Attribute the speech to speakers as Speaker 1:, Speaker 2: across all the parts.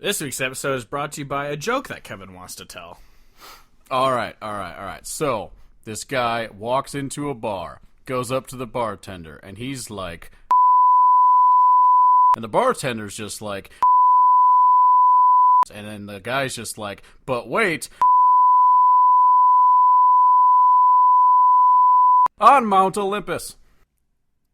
Speaker 1: This week's episode is brought to you by a joke that Kevin wants to tell.
Speaker 2: All right. So, this guy walks into a bar, goes up to the bartender, and he's like... And the bartender's just like... And then the guy's just like, but wait... On Mount Olympus.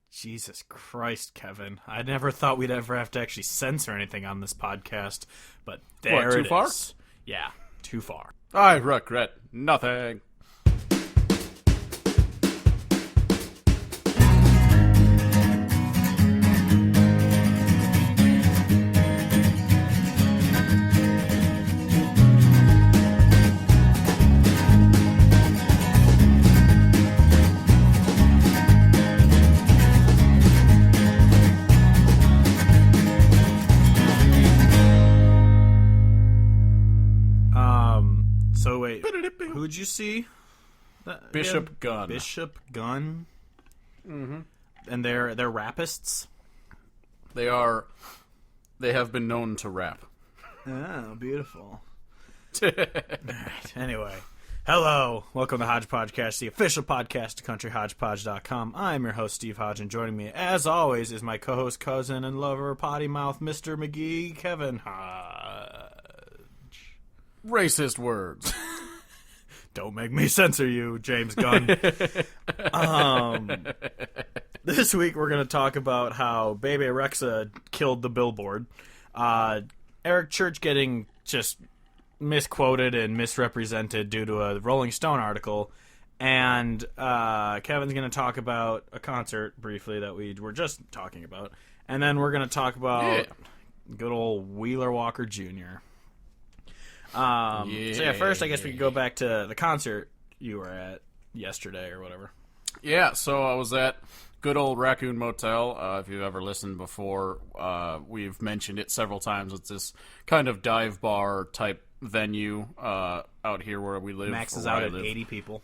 Speaker 1: Jesus Christ, Kevin. I never thought we'd ever have to actually censor anything on this podcast, but there
Speaker 2: Too
Speaker 1: it
Speaker 2: far?
Speaker 1: is. Yeah, too far.
Speaker 2: I regret nothing.
Speaker 1: So wait, who'd you see?
Speaker 2: Bishop Gunn.
Speaker 1: Bishop Gunn?
Speaker 2: Mm-hmm.
Speaker 1: And they're rapists?
Speaker 2: They have been known to rap.
Speaker 1: Oh, beautiful. Alright, anyway. Hello, welcome to Hodge Podcast, the official podcast of CountryHodgepodge.com. I'm your host, Steve Hodge, and joining me, as always, is my co-host, cousin, and lover, potty mouth, Mr. McGee, Kevin Hodge.
Speaker 2: Racist words.
Speaker 1: Don't make me censor you, James Gunn. This week we're going to talk about how Bebe Rexha killed the Billboard. Eric Church getting just misquoted and misrepresented due to a Rolling Stone article. And Kevin's going to talk about a concert briefly that we were just talking about. And then we're going to talk about good old Wheeler Walker Jr. So yeah, first I guess we could go back to the concert you were at yesterday or whatever.
Speaker 2: Yeah, so I was at good old Raccoon Motel. If you've ever listened before, we've mentioned it several times. It's this kind of dive bar type venue out here where we live.
Speaker 1: Maxes out at 80 people.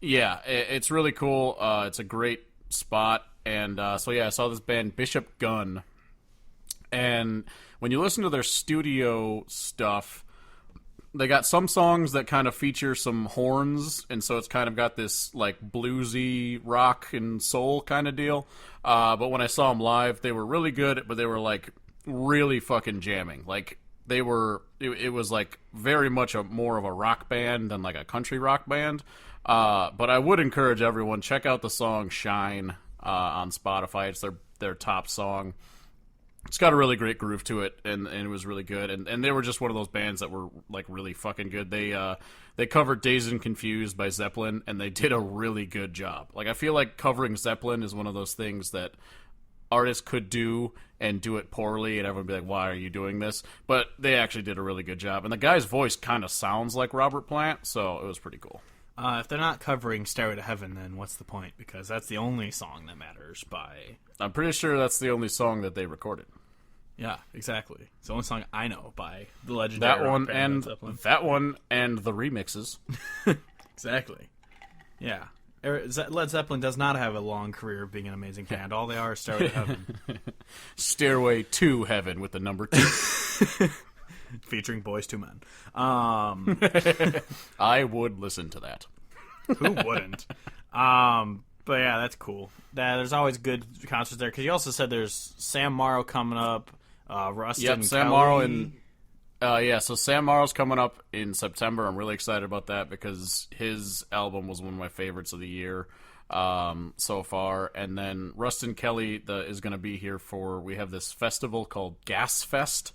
Speaker 2: Yeah, it's really cool. It's a great spot. And so yeah, I saw this band Bishop Gunn. And when you listen to their studio stuff, they got some songs that kind of feature some horns, and so it's kind of got this like bluesy rock and soul kind of deal. But when I saw them live, they were really good, but they were like really fucking jamming. Like they were, it was like very much more of a rock band than like a country rock band. But I would encourage everyone, check out the song "Shine" on Spotify. It's their top song. It's got a really great groove to it, and it was really good. And they were just one of those bands that were like really fucking good. They covered "Dazed and Confused" by Zeppelin, and they did a really good job. Like I feel like covering Zeppelin is one of those things that artists could do and do it poorly, and everyone would be like, "Why are you doing this?" But they actually did a really good job, and the guy's voice kind of sounds like Robert Plant, so it was pretty cool.
Speaker 1: If they're not covering "Stairway to Heaven," then what's the point? Because that's the only song that matters by...
Speaker 2: I'm pretty sure that's the only song that they recorded.
Speaker 1: Yeah, exactly. It's the only song I know by the legendary
Speaker 2: that one
Speaker 1: rock band
Speaker 2: and
Speaker 1: Zeppelin.
Speaker 2: that one and the remixes.
Speaker 1: Exactly. Yeah. Led Zeppelin does not have a long career of being an amazing band. All they are is Stairway to Heaven.
Speaker 2: Stairway to Heaven with the number 2.
Speaker 1: Featuring Boys to Men.
Speaker 2: I would listen to that.
Speaker 1: Who wouldn't? But yeah, that's cool. There's always good concerts there, because you also said there's Sam Morrow coming up, Rustin
Speaker 2: Sam
Speaker 1: Kelly.
Speaker 2: Morrow and so Sam Morrow's coming up in September. I'm really excited about that because his album was one of my favorites of the year so far. And then Rustin Kelly is going to be here for. We have this festival called Gas Fest.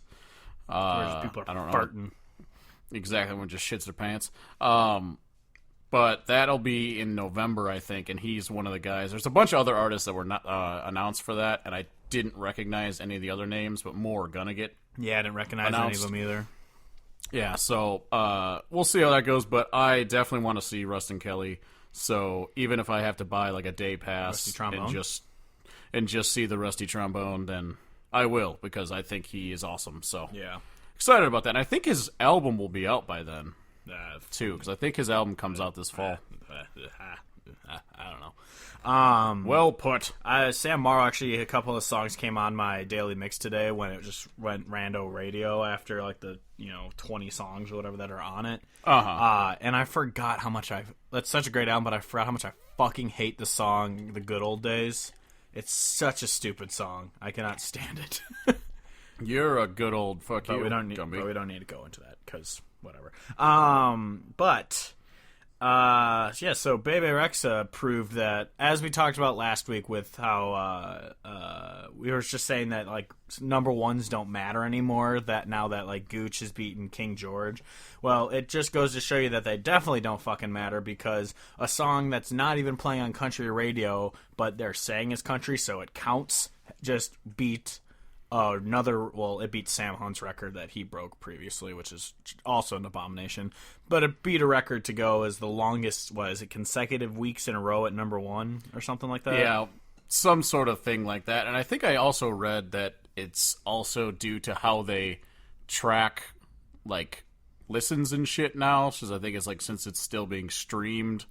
Speaker 1: Where people are farting.
Speaker 2: Exactly, everyone just shits their pants. But that'll be in November, I think, and he's one of the guys. There's a bunch of other artists that were not announced for that, and I didn't recognize any of the other names, but more are gonna get
Speaker 1: Yeah, I didn't recognize
Speaker 2: announced.
Speaker 1: any of them either.
Speaker 2: Yeah, so we'll see how that goes, but I definitely want to see Rustin Kelly. So even if I have to buy like a day pass and just see the Rusty Trombone, then I will, because I think he is awesome. So
Speaker 1: Yeah.
Speaker 2: excited about that. And I think his album will be out by then. Too, because I think his album comes out this fall.
Speaker 1: I don't know.
Speaker 2: Well put.
Speaker 1: Sam Morrow, actually, a couple of songs came on my daily mix today when it just went rando radio after like the 20 songs or whatever that are on it. And I forgot how much that's such a great album, but I forgot how much I fucking hate the song "The Good Old Days." It's such a stupid song. I cannot stand it.
Speaker 2: You're a good old fuck
Speaker 1: but
Speaker 2: you.
Speaker 1: we don't need to go into that because whatever. So Bebe Rexha proved that, as we talked about last week with how we were just saying that like number ones don't matter anymore, that now that like Gooch has beaten King George. Well, it just goes to show you that they definitely don't fucking matter, because a song that's not even playing on country radio but they're saying is country, so it counts, just beat it beat Sam Hunt's record that he broke previously, which is also an abomination. But it beat a record to go as the longest, consecutive weeks in a row at number one or something like that?
Speaker 2: Yeah, some sort of thing like that. And I think I also read that it's also due to how they track, like, listens and shit now. So I think it's like, since it's still being streamed,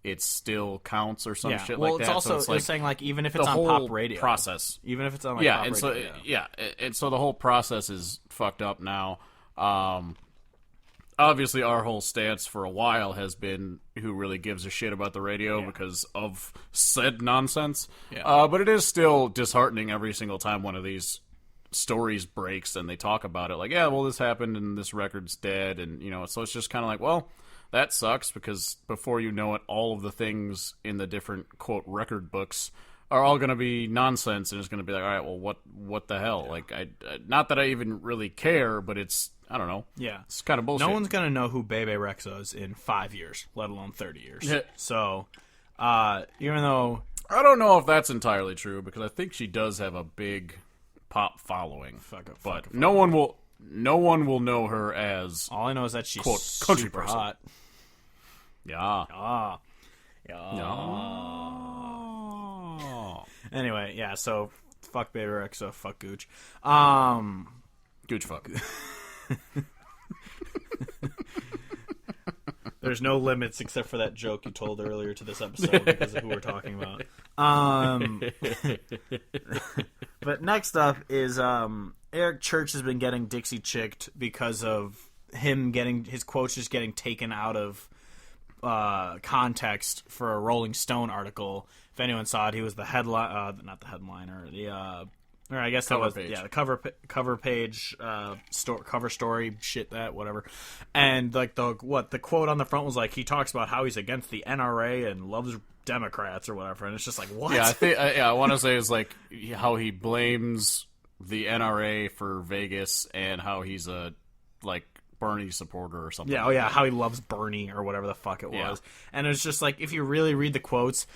Speaker 2: it still counts or some shit like that.
Speaker 1: Well, it's also
Speaker 2: so it's
Speaker 1: saying, like, even if it's on pop radio.
Speaker 2: Process.
Speaker 1: Even if it's on, like, pop radio.
Speaker 2: And so the whole process is fucked up now. Obviously, our whole stance for a while has been who really gives a shit about the radio because of said nonsense. Yeah. But it is still disheartening every single time one of these stories breaks and they talk about it. Like, yeah, well, this happened and this record's dead. And, so it's just kind of like, well, that sucks, because before you know it, all of the things in the different, quote, record books are all going to be nonsense, and it's going to be like, all right, well, what the hell? Yeah. Like, not that I even really care, but it's, I don't know.
Speaker 1: Yeah.
Speaker 2: It's kind of bullshit.
Speaker 1: No one's going to know who Bebe Rexha is in 5 years, let alone 30 years.
Speaker 2: Yeah.
Speaker 1: So, even though...
Speaker 2: I don't know if that's entirely true, because I think she does have a big pop following. But no one will know her as...
Speaker 1: All I know is that she's,
Speaker 2: quote, country
Speaker 1: super
Speaker 2: person.
Speaker 1: hot.
Speaker 2: Yeah.
Speaker 1: Anyway, yeah, so fuck Bebe Rexha, fuck Gooch.
Speaker 2: Gooch fuck.
Speaker 1: There's no limits except for that joke you told earlier to this episode because of who we're talking about. But next up is Eric Church has been getting Dixie chicked because of him getting his quotes just getting taken out of context for a Rolling Stone article. If anyone saw it, he was the headline, not the headliner, or I guess
Speaker 2: cover
Speaker 1: that was
Speaker 2: page.
Speaker 1: The cover page, cover story, shit that whatever, and like the quote on the front was like, he talks about how he's against the NRA and loves Democrats or whatever, and it's just like, what?
Speaker 2: Yeah, I want to say it's like how he blames the NRA for Vegas and how he's a like Bernie supporter or something.
Speaker 1: Yeah, how he loves Bernie or whatever the fuck it was. And it's just like, if you really read the quotes,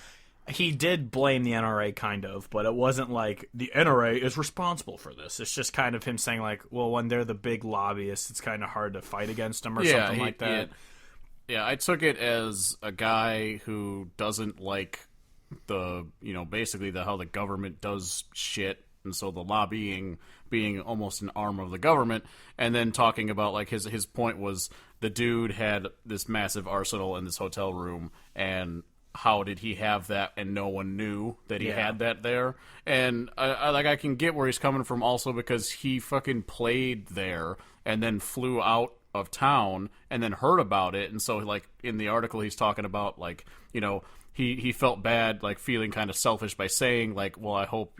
Speaker 1: he did blame the NRA kind of, but it wasn't like the NRA is responsible for this. It's just kind of him saying like, well, when they're the big lobbyists, it's kind of hard to fight against them or something like that.
Speaker 2: Yeah, I took it as a guy who doesn't like basically how the government does shit, and so the lobbying being almost an arm of the government, and then talking about like his point was the dude had this massive arsenal in this hotel room, and how did he have that and no one knew that he had that there? And I can get where he's coming from also, because he fucking played there and then flew out of town and then heard about it. And so like in the article he's talking about like, he felt bad, like feeling kind of selfish by saying like, well, I hope,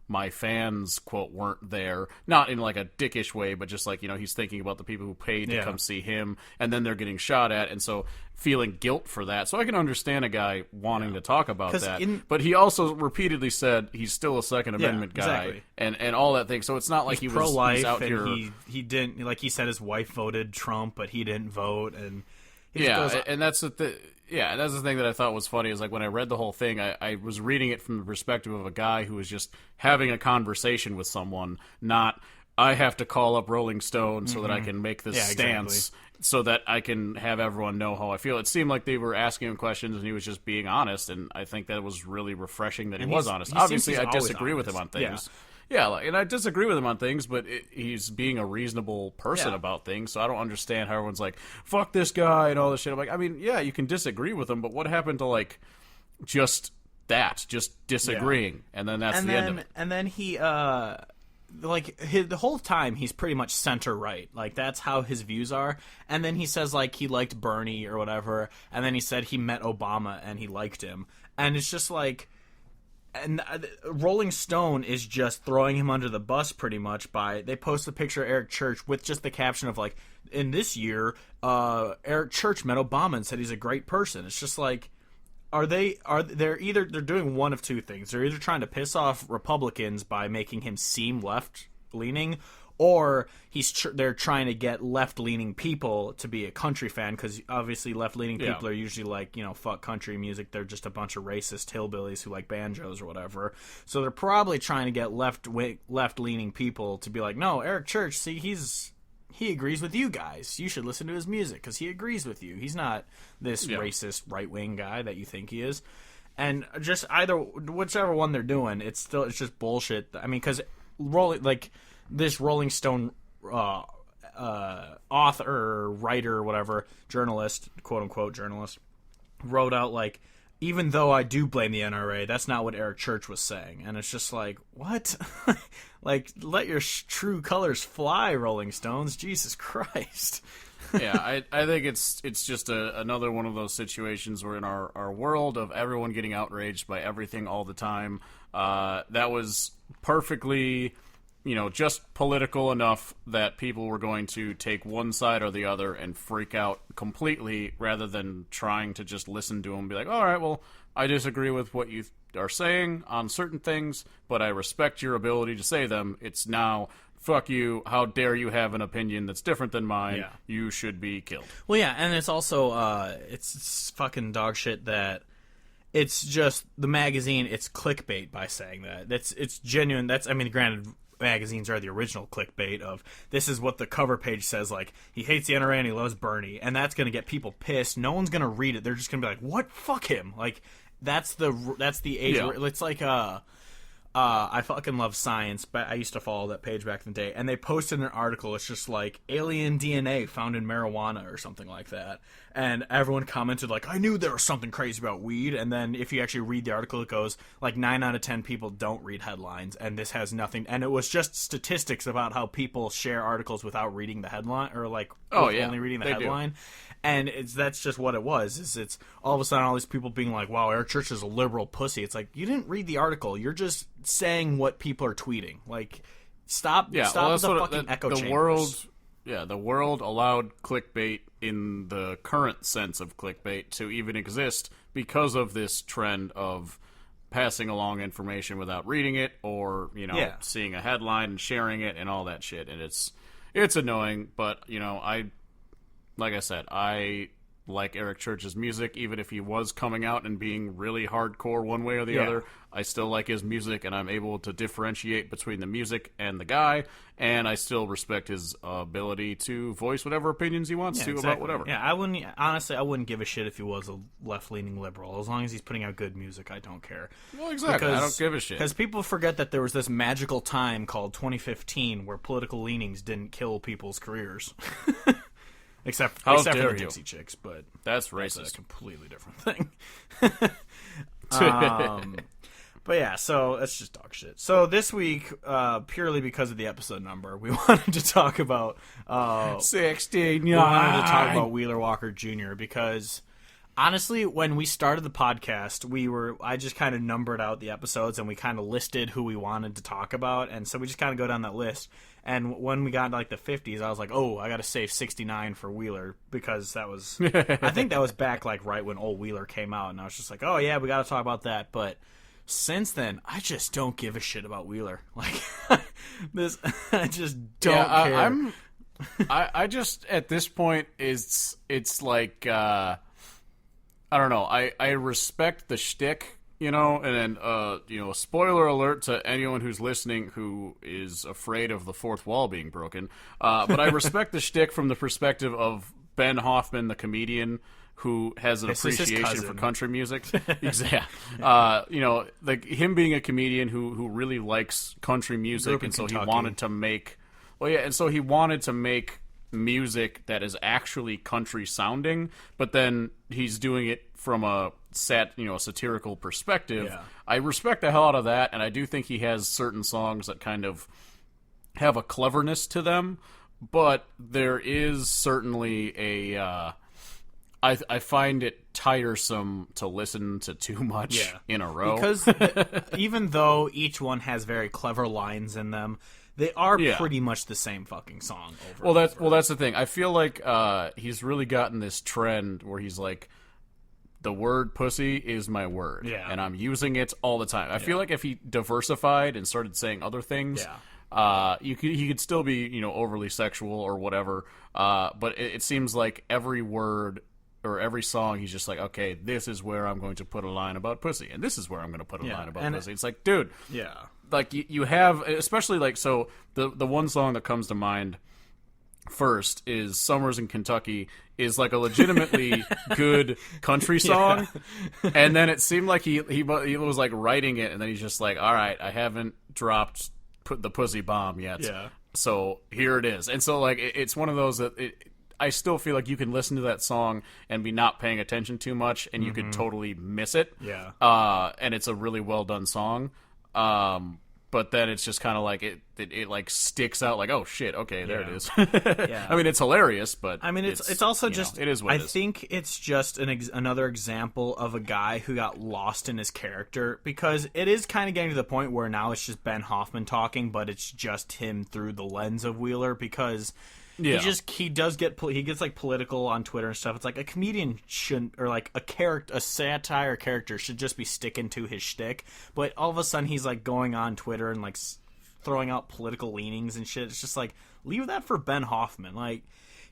Speaker 2: my fans, quote, weren't there. Not in like a dickish way, but just like, he's thinking about the people who paid to come see him, and then they're getting shot at, and so feeling guilt for that. So I can understand a guy wanting to talk about that. But he also repeatedly said he's still a Second Amendment guy, and all that thing. So it's not like
Speaker 1: he's
Speaker 2: he was
Speaker 1: pro-life,
Speaker 2: he's out
Speaker 1: and
Speaker 2: here.
Speaker 1: He didn't, like he said his wife voted Trump, but he didn't vote, and
Speaker 2: and that's the thing. Yeah, that's the thing that I thought was funny, is like when I read the whole thing, I was reading it from the perspective of a guy who was just having a conversation with someone, not I have to call up Rolling Stone so that I can make this stance so that I can have everyone know how I feel. It seemed like they were asking him questions and he was just being honest, and I think that was really refreshing that he was honest. Obviously, I disagree with him on things. Yeah, and I disagree with him on things, but he's being a reasonable person about things, so I don't understand how everyone's like, fuck this guy and all this shit. I'm like, I mean, yeah, you can disagree with him, but what happened to, like, just disagreeing, and then that's the end of it.
Speaker 1: And then he the whole time he's pretty much center right, like that's how his views are. And then he says like he liked Bernie or whatever, and then he said he met Obama and he liked him, and it's just like, and Rolling Stone is just throwing him under the bus pretty much by, they post a picture of Eric Church with just the caption of like, in this year Eric Church met Obama and said he's a great person. It's just like, they're doing one of two things. They're either trying to piss off Republicans by making him seem left leaning, or they're trying to get left leaning people to be a country fan, because obviously left leaning people are usually like, fuck country music. They're just a bunch of racist hillbillies who like banjos or whatever. So they're probably trying to get left leaning people to be like, no, Eric Church, see, he agrees with you guys. You should listen to his music because he agrees with you. He's not this racist right-wing guy that you think he is. And just whichever one they're doing, it's just bullshit. I mean, because this Rolling Stone author, writer, whatever, journalist, quote-unquote journalist, wrote out like, even though I do blame the NRA, that's not what Eric Church was saying. And it's just like, what? Like, let your true colors fly, Rolling Stones. Jesus Christ.
Speaker 2: Yeah, I think it's just another one of those situations where in our world of everyone getting outraged by everything all the time, that was perfectly, just political enough that people were going to take one side or the other and freak out completely, rather than trying to just listen to them and be like, all right, well, I disagree with what you are saying on certain things, but I respect your ability to say them. It's now, fuck you, how dare you have an opinion that's different than mine, you should be killed.
Speaker 1: Well, yeah, and it's also, it's fucking dog shit that it's just, the magazine, it's clickbait by saying that. It's genuine, granted, magazines are the original clickbait of, this is what the cover page says, like, he hates the NRA and he loves Bernie, and that's going to get people pissed. No one's going to read it. They're just going to be like, what? Fuck him. Like, that's the age. Yeah. It's like, I fucking love science, but I used to follow that page back in the day, and they posted an article. It's just like alien DNA found in marijuana or something like that, and everyone commented like, I knew there was something crazy about weed. And then if you actually read the article, it goes like 9 out of 10 people don't read headlines, and this has nothing, and it was just statistics about how people share articles without reading the headline, or like only reading the headline do. And that's just what it was. It's all of a sudden all these people being like, wow, Eric Church is a liberal pussy. It's like, you didn't read the article. You're just saying what people are tweeting. Like, stop with the fucking echo chambers.
Speaker 2: The world allowed clickbait in the current sense of clickbait to even exist because of this trend of passing along information without reading it, or seeing a headline and sharing it and all that shit. And it's annoying, but like I said, I like Eric Church's music, even if he was coming out and being really hardcore one way or the other. I still like his music, and I'm able to differentiate between the music and the guy, and I still respect his ability to voice whatever opinions he wants to about whatever.
Speaker 1: Yeah, I wouldn't give a shit if he was a left-leaning liberal. As long as he's putting out good music, I don't care.
Speaker 2: Well, exactly. I don't give a shit.
Speaker 1: Because people forget that there was this magical time called 2015 where political leanings didn't kill people's careers. Except for the Dixie Chicks, but
Speaker 2: that's racist.
Speaker 1: That's a completely different thing. But yeah, so that's just dog shit. So this week, purely because of the episode number, we wanted to talk about
Speaker 2: 69.
Speaker 1: We wanted to talk about Wheeler Walker Jr. because honestly, when we started the podcast, I just kind of numbered out the episodes and we kind of listed who we wanted to talk about, and so we just kind of go down that list. And when we got into like the 50s, I was like, oh, I got to save 69 for Wheeler, because that was, I think that was back like right when old Wheeler came out, and I was just like, oh yeah, we got to talk about that. But since then, I just don't give a shit about Wheeler. Like, I just don't care.
Speaker 2: I just, at this point, it's like, I don't know, I respect the shtick, and then, spoiler alert to anyone who's listening who is afraid of the fourth wall being broken, but I respect the shtick from the perspective of Ben Hoffman, the comedian, who has an appreciation for country music. Like him being a comedian who really likes country music, and so he wanted to make, music that is actually country sounding, but then he's doing it from a a satirical perspective.
Speaker 1: Yeah.
Speaker 2: I respect the hell out of that, and I do think he has certain songs that kind of have a cleverness to them, but there is certainly a I find it tiresome to listen to too much in a row.
Speaker 1: Because even though each one has very clever lines in them, they are pretty much the same fucking song over and over.
Speaker 2: That's the thing. I feel like he's really gotten this trend where he's like, the word pussy is my word, and I'm using it all the time. I feel like if he diversified and started saying other things, he could still be, overly sexual or whatever. But it seems like every word or every song, he's just like, okay, this is where I'm going to put a line about pussy, and this is where I'm going to put a line about pussy. It's like, dude, like you have, especially like, so the one song that comes to mind first is Summers in Kentucky, is like a legitimately good country song, and then it seemed like he was like writing it, and then he's just like, all right, I haven't dropped the pussy bomb yet, so here it is. And so like it's one of those that I still feel like you can listen to that song and be not paying attention too much, and you could totally miss it. And it's a really well done song. But then it's just kind of like it like sticks out like, oh shit, okay, there it is. I mean, it's hilarious, but
Speaker 1: I mean, it's also just
Speaker 2: it is what it is.
Speaker 1: I think it's just another example of a guy who got lost in his character, because it is kind of getting to the point where now it's just Ben Hoffman talking, but it's just him through the lens of Wheeler, because he gets like political on Twitter and stuff. It's like a comedian shouldn't, or like a satire character should just be sticking to his shtick. But all of a sudden he's like going on Twitter and like throwing out political leanings and shit. It's just like, leave that for Ben Hoffman. Like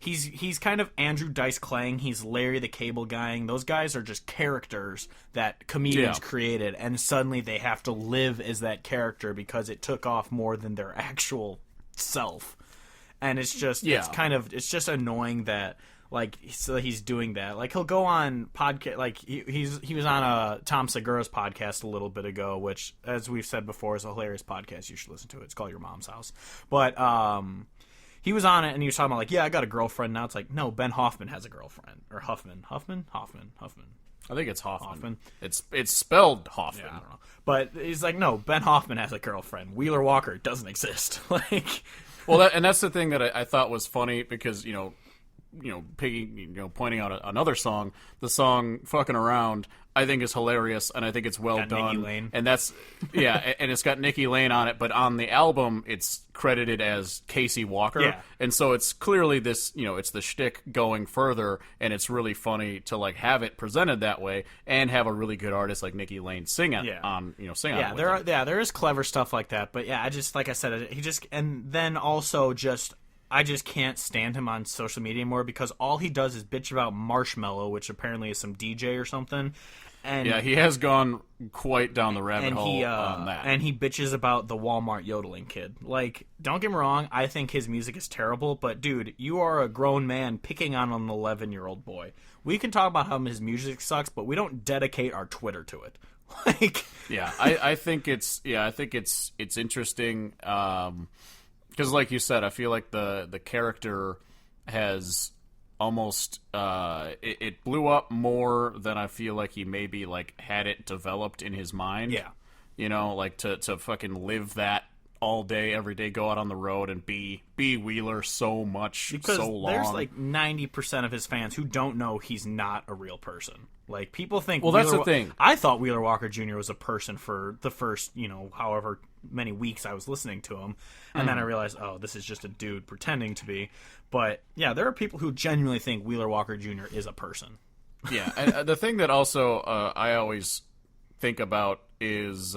Speaker 1: he's kind of Andrew Dice Claying. He's Larry the Cable Guying. Those guys are just characters that comedians created, and suddenly they have to live as that character because it took off more than their actual self. And it's just it's just annoying that like he's doing that. Like he'll go on podcast, like he was on a Tom Segura's podcast a little bit ago, which, as we've said before, is a hilarious podcast. You should listen to it. It's called Your Mom's House. But he was on it and he was talking about like, I got a girlfriend now. It's like, no, Ben Hoffman has a girlfriend, or Huffman.
Speaker 2: I think it's Hoffman. It's spelled Hoffman.
Speaker 1: Yeah, I don't know. But he's like, no, Ben Hoffman has a girlfriend. Wheeler Walker doesn't exist. Like.
Speaker 2: Well, and that's the thing that I thought was funny, because pointing out another song, the song "Fucking Around," I think is hilarious, and I think it's well done. Nikki Lane. And that's and it's got Nikki Lane on it, but on the album it's credited as Casey Walker, and so it's clearly this, it's the shtick going further, and it's really funny to like have it presented that way and have a really good artist like Nikki Lane sing it on, sing on it.
Speaker 1: There is clever stuff like that, but I just, like I said, and then also just. I just can't stand him on social media anymore, because all he does is bitch about Marshmello, which apparently is some DJ or something. And
Speaker 2: he has gone quite down the rabbit hole on that.
Speaker 1: And he bitches about the Walmart yodeling kid. Like, don't get me wrong, I think his music is terrible, but dude, you are a grown man picking on an 11-year-old boy. We can talk about how his music sucks, but we don't dedicate our Twitter to it. Like,
Speaker 2: I think it's interesting. Because, like you said, I feel like the character has almost it blew up more than I feel like he maybe like had it developed in his mind. Like to fucking live that all day, every day, go out on the road and be Wheeler so much,
Speaker 1: because
Speaker 2: so long.
Speaker 1: There's like 90% of his fans who don't know he's not a real person. Like, people think.
Speaker 2: Well, that's the thing.
Speaker 1: I thought Wheeler Walker Jr. was a person for the first, however many weeks I was listening to him, and then I realized, oh, this is just a dude pretending to be. But there are people who genuinely think Wheeler Walker Jr. is a person.
Speaker 2: And the thing that also I always think about is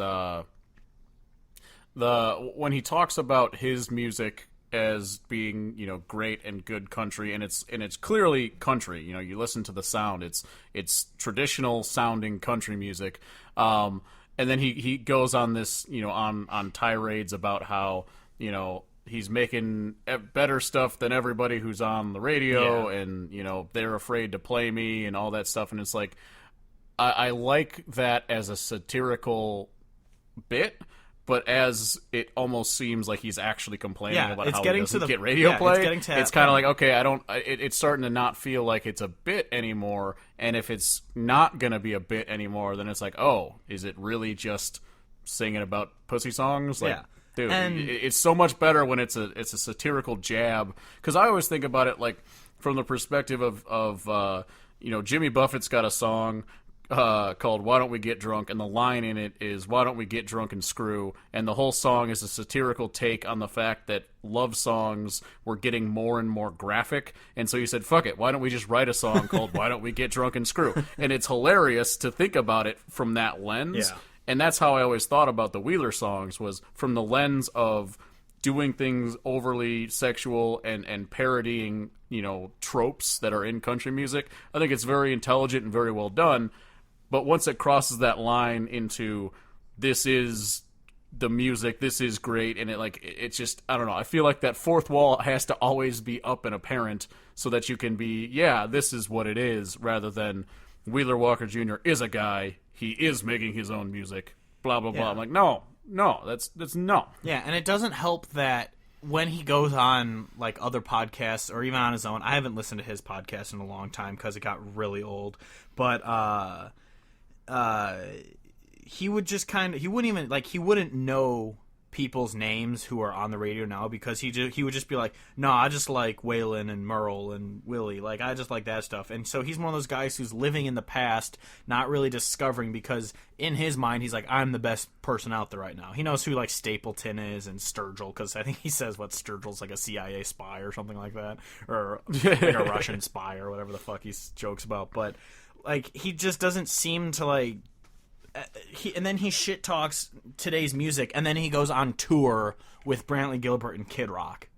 Speaker 2: when he talks about his music as being, great and good country, and it's clearly country. You listen to the sound; it's traditional sounding country music. And then he goes on this, on tirades about how, he's making better stuff than everybody who's on the radio, and they're afraid to play me and all that stuff. And it's like, I like that as a satirical bit. but as it almost seems like he's actually complaining about
Speaker 1: it's
Speaker 2: how
Speaker 1: getting
Speaker 2: he doesn't
Speaker 1: to the
Speaker 2: get radio play.
Speaker 1: It's getting to
Speaker 2: it's kind of like, okay, it's starting to not feel like it's a bit anymore. And if it's not gonna be a bit anymore, then it's like, oh, is it really just singing about pussy songs? Like, dude, it's so much better when it's a satirical jab. Because I always think about it like from the perspective of Jimmy Buffett's got a song called "Why Don't We Get Drunk," and the line in it is "Why don't we get drunk and screw?" And the whole song is a satirical take on the fact that love songs were getting more and more graphic, and so he said, "Fuck it, why don't we just write a song called "Why Don't We Get Drunk and Screw?" And it's hilarious to think about it from that lens.
Speaker 1: Yeah.
Speaker 2: And that's how I always thought about the Wheeler songs, was from the lens of doing things overly sexual and parodying, tropes that are in country music. I think it's very intelligent and very well done. But once it crosses that line into this is the music, this is great, and it's just, I don't know. I feel like that fourth wall has to always be up and apparent so that you can be, this is what it is, rather than Wheeler Walker Jr. is a guy, he is making his own music, blah, blah, blah. I'm like, no, that's no.
Speaker 1: Yeah, and it doesn't help that when he goes on like other podcasts or even on his own, I haven't listened to his podcast in a long time because it got really old, but he would just he wouldn't know people's names who are on the radio now because he would just be like, no, I just like Waylon and Merle and Willie, like I just like that stuff. And so he's one of those guys who's living in the past, not really discovering, because in his mind he's like, I'm the best person out there right now. He knows who like Stapleton is and Sturgill, because I think he says what Sturgill's like a CIA spy or something like that, or like a Russian spy or whatever the fuck he jokes about. But like he just doesn't seem to like. And then he shit talks today's music, and then he goes on tour with Brantley Gilbert and Kid Rock.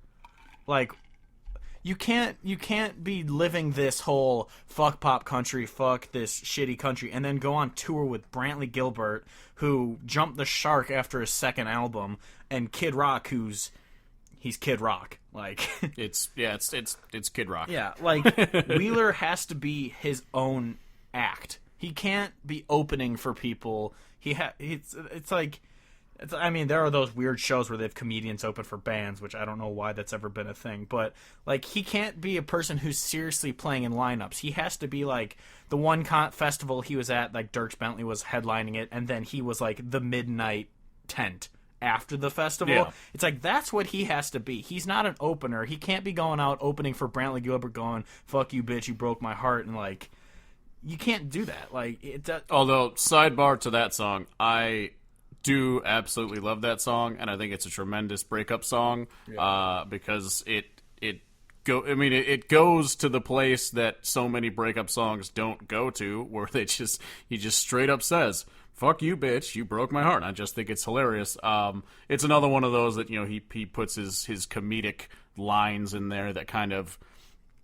Speaker 1: Like, you can't be living this whole fuck pop country, fuck this shitty country, and then go on tour with Brantley Gilbert, who jumped the shark after his second album, and Kid Rock, he's Kid Rock. Like,
Speaker 2: it's Kid Rock.
Speaker 1: Yeah, like Wheeler has to be his own act. He can't be opening for people. I mean, there are those weird shows where they have comedians open for bands, which I don't know why that's ever been a thing. But, like, he can't be a person who's seriously playing in lineups. He has to be, like, the one festival he was at, like, Dierks Bentley was headlining it, and then he was, like, the midnight tent after the festival. Yeah. It's like, that's what he has to be. He's not an opener. He can't be going out opening for Brantley Gilbert going, fuck you, bitch, you broke my heart, and, like... You can't do that.
Speaker 2: Although, sidebar to that song, I do absolutely love that song, and I think it's a tremendous breakup song because it goes to the place that so many breakup songs don't go to, where he just straight up says, "Fuck you, bitch, you broke my heart." And I just think it's hilarious. It's another one of those that he puts his comedic lines in there that kind of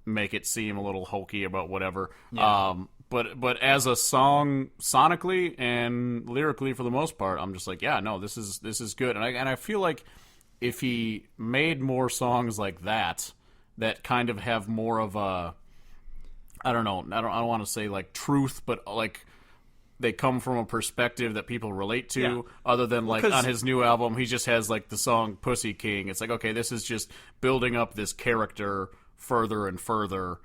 Speaker 2: make it seem a little hokey about whatever. Yeah. But as a song, sonically and lyrically, for the most part, I'm just like, yeah, no, this is good. And I feel like if he made more songs like that kind of have more of a, I don't know, I don't want to say like truth, but like they come from a perspective that people relate to, other than like on his new album, he just has like the song Pussy King. It's like, okay, this is just building up this character further and further,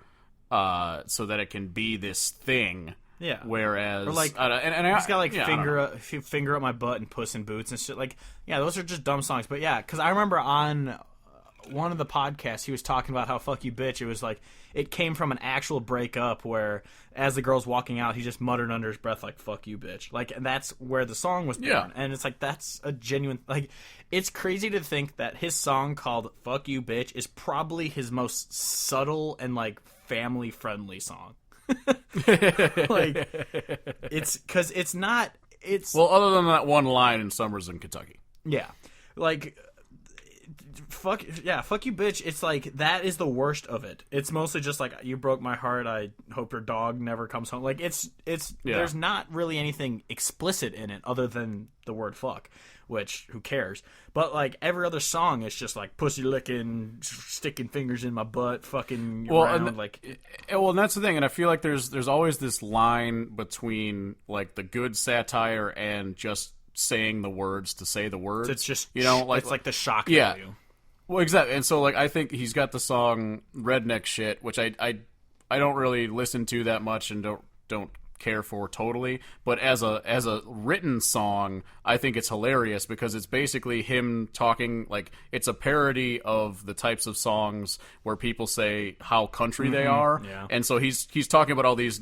Speaker 2: so that it can be this thing. Yeah. Whereas,
Speaker 1: or like, he's got like finger up my butt and Puss in Boots and shit. Like, yeah, those are just dumb songs. But yeah, because I remember on one of the podcasts he was talking about how "fuck you, bitch." It was like it came from an actual breakup where, as the girl's walking out, he just muttered under his breath like "fuck you, bitch." Like, and that's where the song was born. Yeah. And it's like, that's a genuine, like, it's crazy to think that his song called "Fuck You, Bitch" is probably his most subtle and like family friendly song. Like, it's because it's not. It's
Speaker 2: well, other than that one line in "Summers in Kentucky."
Speaker 1: Yeah, like. Fuck you, bitch. It's like, that is the worst of it. It's mostly just like, you broke my heart, I hope your dog never comes home. Like, it's there's not really anything explicit in it other than the word fuck, which, who cares? But like, every other song is just like pussy licking, sticking fingers in my butt, fucking around,
Speaker 2: and that's the thing. And I feel like there's always this line between like the good satire and just saying the words to say the words.
Speaker 1: It's just,
Speaker 2: like
Speaker 1: it's like the shock
Speaker 2: yeah.
Speaker 1: value.
Speaker 2: Well, exactly. And so, like, I think he's got the song "Redneck Shit," which I don't really listen to that much and don't care for totally. But as a written song, I think it's hilarious because it's basically him talking, like, it's a parody of the types of songs where people say how country they are.
Speaker 1: Yeah.
Speaker 2: And so he's talking about all these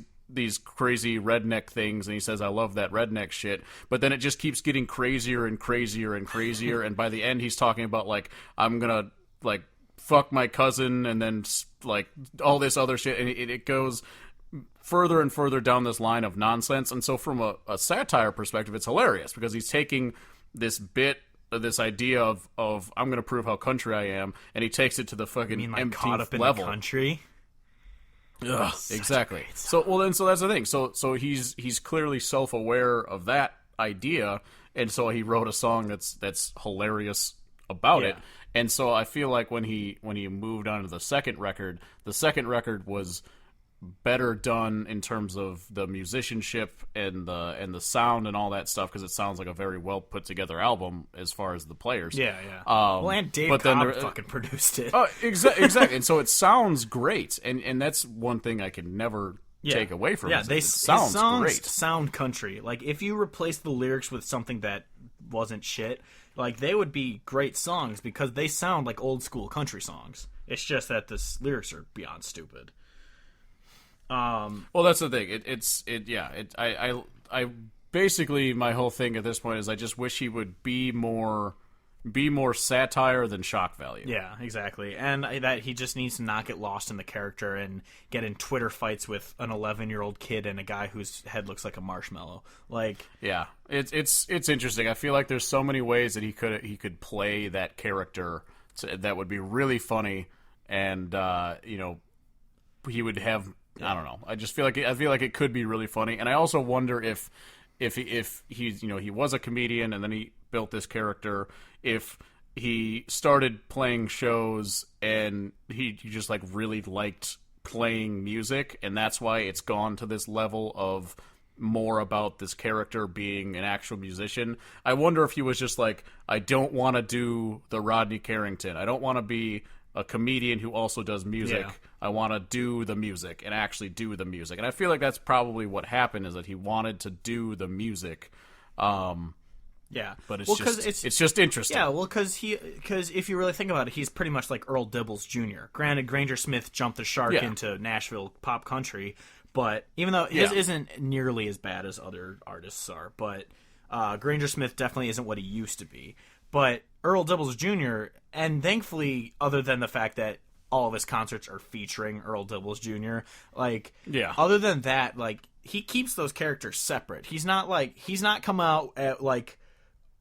Speaker 2: crazy redneck things, and he says, I love that redneck shit, but then it just keeps getting crazier and crazier and crazier, and by the end he's talking about, like, I'm gonna, like, fuck my cousin, and then, like, all this other shit, and it goes further and further down this line of nonsense. And so from a satire perspective, it's hilarious because he's taking this bit, this idea of I'm gonna prove how country I am, and he takes it to the fucking
Speaker 1: Like, caught up in
Speaker 2: level.
Speaker 1: the country.
Speaker 2: Ugh, exactly. So that's the thing. So he's clearly self-aware of that idea, and so he wrote a song that's hilarious about it. And so I feel like when he moved on to the second record was better done in terms of the musicianship and the sound and all that stuff, because it sounds like a very well put together album as far as the players.
Speaker 1: Yeah. Well, and Dave Cobb fucking produced it.
Speaker 2: Oh, exactly. And so it sounds great, and that's one thing I can never take away from it. It sounds great.
Speaker 1: Sound country. Like, if you replace the lyrics with something that wasn't shit, like, they would be great songs because they sound like old school country songs. It's just that the lyrics are beyond stupid.
Speaker 2: Well, that's the thing. I basically, my whole thing at this point is I just wish he would be more satire than shock value.
Speaker 1: Yeah, exactly. And that he just needs to not get lost in the character and get in Twitter fights with an 11-year-old kid and a guy whose head looks like a marshmallow. Like,
Speaker 2: yeah, it's interesting. I feel like there's so many ways that he could play that character that would be really funny, and he would have. I don't know. I feel like it could be really funny, and I also wonder if he's he was a comedian and then he built this character. If he started playing shows and he just like really liked playing music, and that's why it's gone to this level of more about this character being an actual musician. I wonder if he was just like, I don't want to do the Rodney Carrington. I don't want to be a comedian who also does music.
Speaker 1: Yeah.
Speaker 2: I want to do the music and actually do the music. And I feel like that's probably what happened, is that he wanted to do the music.
Speaker 1: Yeah,
Speaker 2: but it's just interesting.
Speaker 1: Yeah, well, because if you really think about it, he's pretty much like Earl Dibbles Jr. Granted, Granger Smith jumped the shark into Nashville pop country, but even though his isn't nearly as bad as other artists are, but Granger Smith definitely isn't what he used to be. But Earl Dibbles Jr., and thankfully, other than the fact that all of his concerts are featuring Earl Dibbles Jr., other than that, like, he keeps those characters separate. He's not coming out at, like,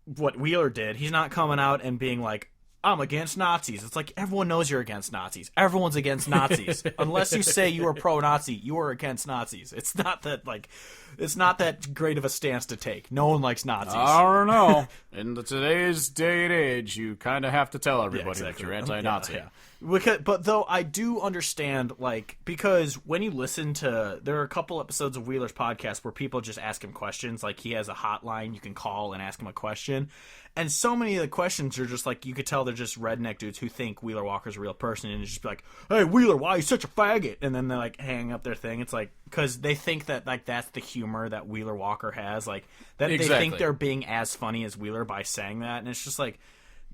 Speaker 1: what Wheeler did. He's not coming out and being like, I'm against Nazis. It's like, everyone knows you're against Nazis. Everyone's against Nazis. Unless you say you are pro-Nazi, you are against Nazis. It's not that great of a stance to take. No one likes Nazis.
Speaker 2: I don't know. In today's day and age, you kind of have to tell everybody that you're anti-Nazi.
Speaker 1: Yeah. But though I do understand, like, because when you listen to, there are a couple episodes of Wheeler's podcast where people just ask him questions. Like, he has a hotline you can call and ask him a question. And so many of the questions are just like, you could tell they're just redneck dudes who think Wheeler Walker's a real person, and it's just be like, hey, Wheeler, why are you such a faggot? And then they like hang up their thing. It's like, because they think that, like, that's the humor that Wheeler Walker has. Like, that They think they're being as funny as Wheeler by saying that. And it's just like,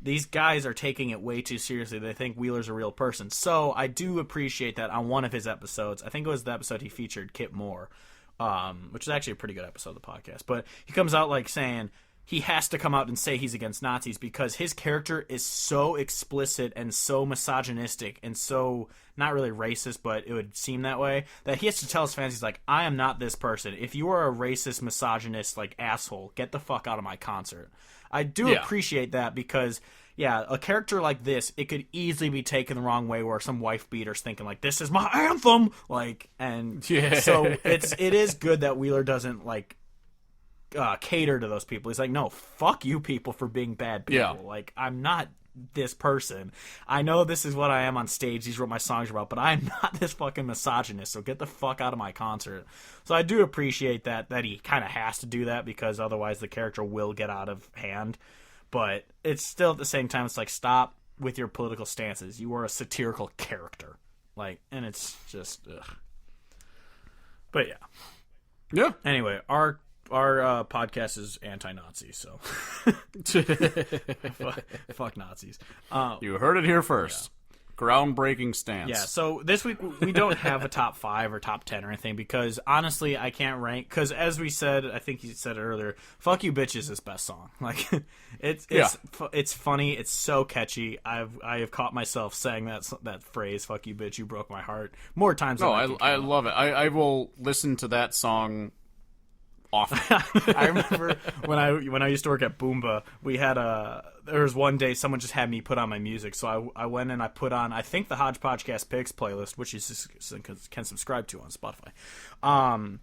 Speaker 1: these guys are taking it way too seriously. They think Wheeler's a real person. So I do appreciate that on one of his episodes. I think it was the episode he featured Kip Moore, which is actually a pretty good episode of the podcast. But he comes out like saying he has to come out and say he's against Nazis because his character is so explicit and so misogynistic and so not really racist, but it would seem that way, that he has to tell his fans, he's like, I am not this person. If you are a racist, misogynist, like, asshole, get the fuck out of my concert. I do appreciate that because, yeah, a character like this, it could easily be taken the wrong way where some wife beater's thinking, like, this is my anthem! Like, and so it is good that Wheeler doesn't, like, cater to those people. He's like, no, fuck you people for being bad people.
Speaker 2: Yeah.
Speaker 1: Like, I'm not this person. I know this is what I am on stage. These are what my songs are about, but I'm not this fucking misogynist, so get the fuck out of my concert. So I do appreciate that he kind of has to do that, because otherwise the character will get out of hand. But it's still, at the same time, it's like, stop with your political stances. You are a satirical character. Like, and it's just, ugh. But yeah.
Speaker 2: Yeah.
Speaker 1: Anyway, our podcast is anti-Nazi, so fuck Nazis.
Speaker 2: You heard it here first. Yeah. Groundbreaking stance.
Speaker 1: Yeah, so this week we don't have a top 5 or top 10 or anything, because honestly I can't rank, because as we said, I think you said it earlier, Fuck You Bitch is his best song. Like, it's funny, it's so catchy. I have caught myself saying that phrase, Fuck You Bitch, you broke my heart, more times than
Speaker 2: I love it. I will listen to that song often.
Speaker 1: I remember when I used to work at Boomba, we had there was one day someone just had me put on my music, so I went and I put on, I think, the Hodgepodge Picks playlist, which you can subscribe to on Spotify.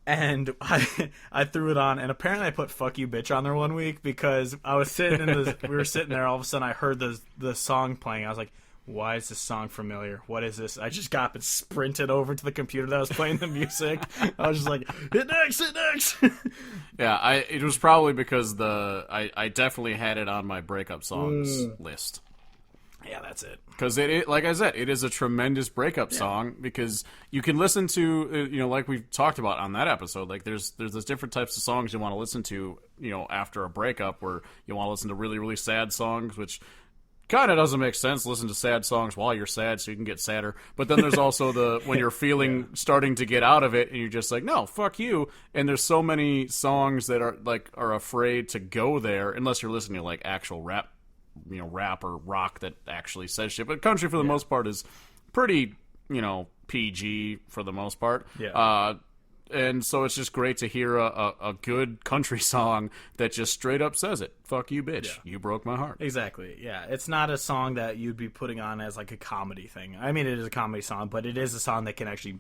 Speaker 1: And I threw it on, and apparently I put "Fuck You Bitch" on there one week, because I was sitting we were sitting there, all of a sudden I heard the song playing. I was like, why is this song familiar? What is this? I just got up and sprinted over to the computer that was playing the music. I was just like, hit next.
Speaker 2: Yeah, it was probably because I definitely had it on my breakup songs list.
Speaker 1: Yeah, that's it.
Speaker 2: Because it, like I said, it is a tremendous breakup song, because you can listen to, like we've talked about on that episode, like there's those different types of songs you want to listen to, after a breakup, where you want to listen to really, really sad songs, which kind of doesn't make sense. Listen to sad songs while you're sad so you can get sadder. But then there's also when you're feeling starting to get out of it, and you're just like, no, fuck you. And there's so many songs that are afraid to go there, unless you're listening to like actual rap or rock that actually says shit. But country for the most part is pretty, PG for the most part.
Speaker 1: Yeah.
Speaker 2: And so it's just great to hear a good country song that just straight up says it. Fuck you, bitch. Yeah. You broke my heart.
Speaker 1: Exactly. Yeah. It's not a song that you'd be putting on as like a comedy thing. I mean, it is a comedy song, but it is a song that can actually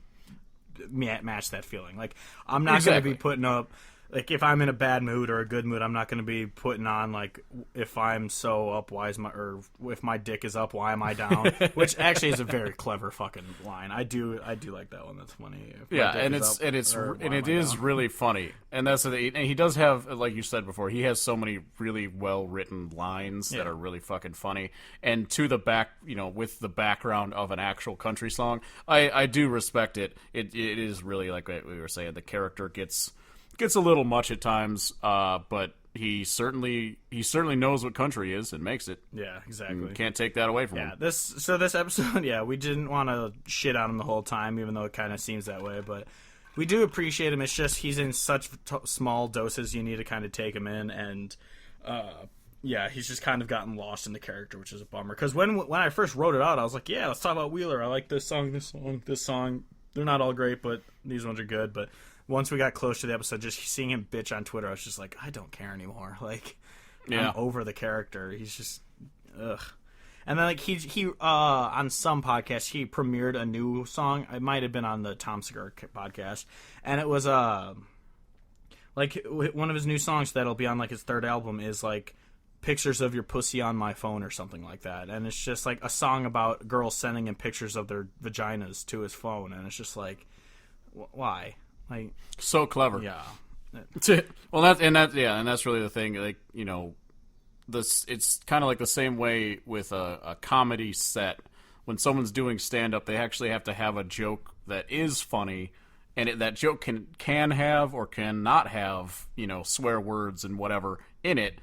Speaker 1: match that feeling. Like, I'm not going to be putting up, like, if I'm in a bad mood or a good mood, I'm not going to be putting on, like, if I'm so up, or if my dick is up, why am I down? Which actually is a very clever fucking line. I do like that one. That's funny.
Speaker 2: It is really funny. And that's and he does have, like you said before, he has so many really well written lines that are really fucking funny. And to the back, with the background of an actual country song, I do respect it. It is really, like we were saying, the character gets a little much at times, but he certainly knows what country is and makes it.
Speaker 1: Yeah, exactly.
Speaker 2: You can't take that away from him.
Speaker 1: This episode, we didn't want to shit on him the whole time, even though it kind of seems that way, but we do appreciate him. It's just he's in such small doses, you need to kind of take him in, and he's just kind of gotten lost in the character, which is a bummer. Because when I first wrote it out, I was like, let's talk about Wheeler. I like this song. They're not all great, but these ones are good. But once we got close to the episode, just seeing him bitch on Twitter, I was just like, I don't care anymore. Like, I'm over the character. He's just, ugh. And then, like, he on some podcast, he premiered a new song. It might have been on the Tom Segura podcast. And it was, like, one of his new songs that'll be on, like, his third album is, like, pictures of your pussy on my phone or something like that. And it's just, like, a song about girls sending him pictures of their vaginas to his phone. And it's just like, why? Like,
Speaker 2: so clever.
Speaker 1: Yeah.
Speaker 2: Well, that's really the thing. Like, it's kind of like the same way with a comedy set. When someone's doing stand-up, they actually have to have a joke that is funny, and that joke can have or cannot have, swear words and whatever in it.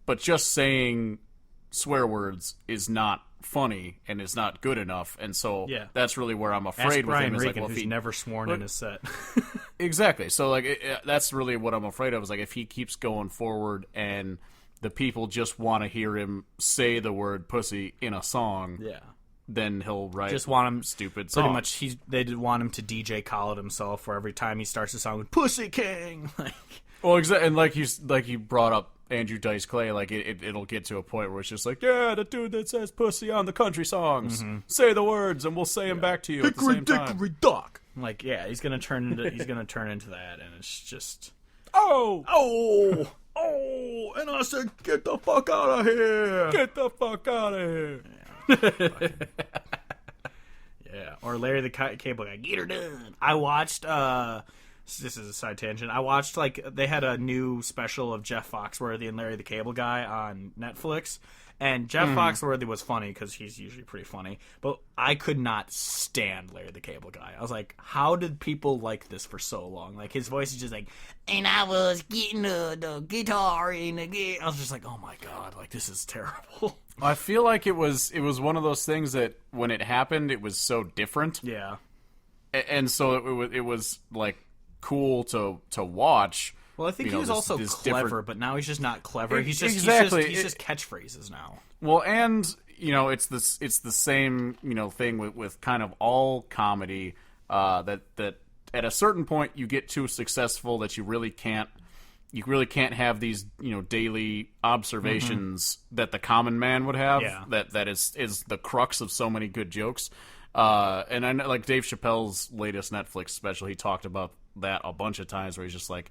Speaker 2: But just saying swear words is not funny and is not good enough, and so that's really where I'm afraid
Speaker 1: Ask Brian
Speaker 2: with him.
Speaker 1: Regan, who's never sworn in his set.
Speaker 2: Exactly. So like that's really what I'm afraid of. Is like if he keeps going forward and the people just want to hear him say the word pussy in a song, then he'll write
Speaker 1: just want him
Speaker 2: stupid songs.
Speaker 1: Pretty much, they did want him to DJ Khaled himself, where every time he starts a song with "Pussy King," like.
Speaker 2: Well, exactly, and like you brought up Andrew Dice Clay, like it'll get to a point where it's just like, the dude that says pussy on the country songs, say the words and we'll say them back to you at the same time.
Speaker 1: Hickory dock. Like, he's gonna turn into that, and it's just and I said, get the fuck out of here.
Speaker 2: Get the fuck out of here.
Speaker 1: Yeah. Or Larry the Cable Guy, get her done. I watched, this is a side tangent. I watched, they had a new special of Jeff Foxworthy and Larry the Cable Guy on Netflix. And Jeff Foxworthy was funny because he's usually pretty funny. But I could not stand Larry the Cable Guy. I was like, how did people like this for so long? Like, his voice is just like, and I was getting the guitar in the game. I was just like, oh my God, like, this is terrible.
Speaker 2: I feel like it was one of those things that when it happened, it was so different.
Speaker 1: Yeah.
Speaker 2: And so it was like, cool to watch.
Speaker 1: Well, I think he was also clever, but now he's just not clever. He's just catchphrases now.
Speaker 2: Well, and it's the same thing with kind of all comedy that at a certain point you get too successful that you really can't have these daily observations that the common man would have.
Speaker 1: Yeah.
Speaker 2: That is the crux of so many good jokes. And I know, like Dave Chappelle's latest Netflix special, he talked about that a bunch of times where he's just like,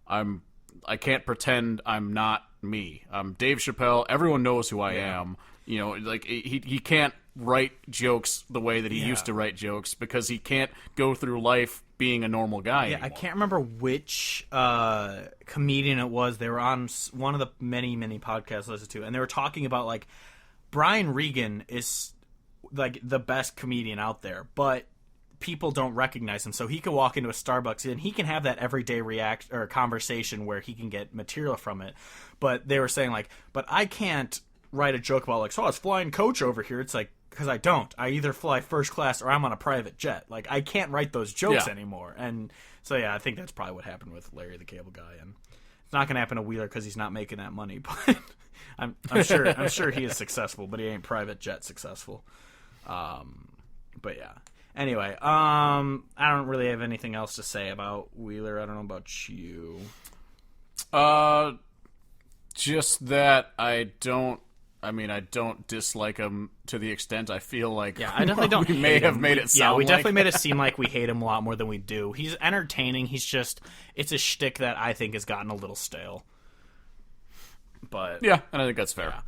Speaker 2: I can't pretend I'm not me. I'm Dave Chappelle. Everyone knows who I am. Like he can't write jokes the way that he used to write jokes because he can't go through life being a normal guy anymore.
Speaker 1: I can't remember which comedian it was. They were on one of the many, many podcasts I listened to, and they were talking about, like, Brian Regan is, like, the best comedian out there, but people don't recognize him. So he can walk into a Starbucks and he can have that everyday conversation where he can get material from it. But they were saying, like, but I can't write a joke about, like, so I was flying coach over here. It's like, because I don't. I either fly first class or I'm on a private jet. Like, I can't write those jokes anymore. And so, yeah, I think that's probably what happened with Larry the Cable Guy. And it's not going to happen to Wheeler because he's not making that money. But I'm sure he is successful, but he ain't private jet successful. But yeah. Anyway, I don't really have anything else to say about Wheeler. I don't know about you.
Speaker 2: Just that I don't dislike him to the extent I feel like.
Speaker 1: Yeah, I definitely don't.
Speaker 2: We may have made it sound.
Speaker 1: Yeah, we definitely made it seem like we hate him a lot more than we do. He's entertaining. It's a shtick that I think has gotten a little stale. But
Speaker 2: yeah, and I think that's fair.
Speaker 1: Yeah.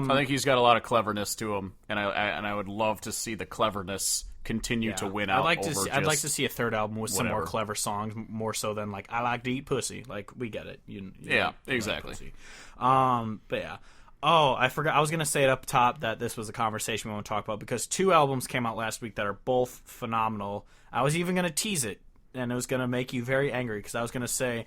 Speaker 2: I think he's got a lot of cleverness to him, and I would love to see the cleverness continue to win out.
Speaker 1: I'd like to see a third album with some more clever songs, more so than, like, I like to eat pussy. Like, we get it.
Speaker 2: Yeah, exactly.
Speaker 1: But yeah. Oh, I forgot. I was going to say it up top that this was a conversation we want to talk about because 2 albums came out last week that are both phenomenal. I was even going to tease it, and it was going to make you very angry because I was going to say